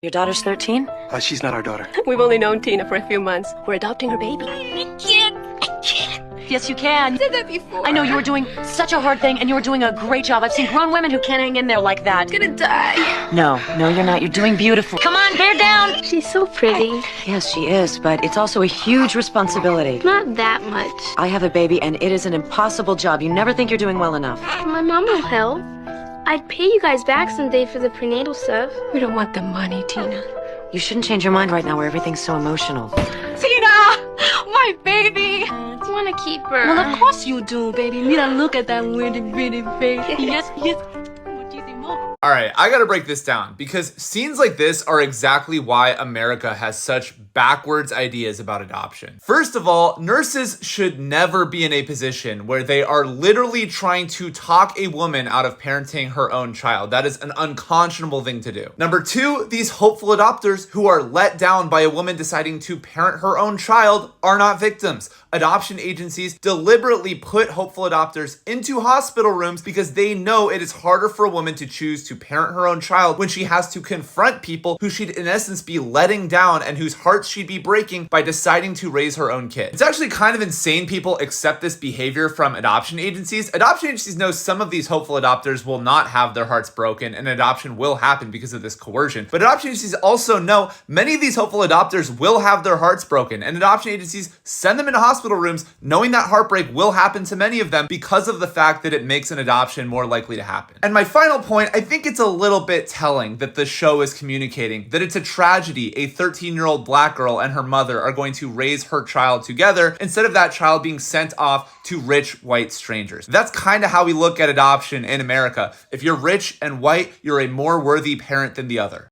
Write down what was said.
Your daughter's 13? She's not our daughter. We've only known Tina for a few months. We're adopting her baby. I can't. Yes, you can. I did that before. I know you were doing such a hard thing, and you were doing a great job. I've seen grown women who can't hang in there like that. I'm gonna die. No, you're not. You're doing beautiful. Come on, bear down. She's so pretty. Yes, she is, but it's also a huge responsibility. Not that much. I have a baby, and it is an impossible job. You never think you're doing well enough. My mom will help. I'd pay you guys back someday for the prenatal stuff. We don't want the money, Tina. You shouldn't change your mind right now where everything's so emotional. Tina! My baby! I want to keep her. Well, of course you do, baby. Mira, look at that pretty face. Yes. Muchísimo. All right, I gotta break this down because scenes like this are exactly why America has such backwards ideas about adoption. First of all, nurses should never be in a position where they are literally trying to talk a woman out of parenting her own child. That is an unconscionable thing to do. Number two, these hopeful adopters who are let down by a woman deciding to parent her own child are not victims. Adoption agencies deliberately put hopeful adopters into hospital rooms because they know it is harder for a woman to choose to parent her own child when she has to confront people who she'd in essence be letting down and whose hearts she'd be breaking by deciding to raise her own kid. It's actually kind of insane people accept this behavior from adoption agencies. Adoption agencies know some of these hopeful adopters will not have their hearts broken and adoption will happen because of this coercion. But adoption agencies also know many of these hopeful adopters will have their hearts broken, and adoption agencies send them into hospital rooms knowing that heartbreak will happen to many of them because of the fact that it makes an adoption more likely to happen. And my final point, I think it's a little bit telling that the show is communicating that it's a tragedy a 13-year-old black girl and her mother are going to raise her child together instead of that child being sent off to rich white strangers. That's kind of how we look at adoption in America. If you're rich and white, you're a more worthy parent than the other.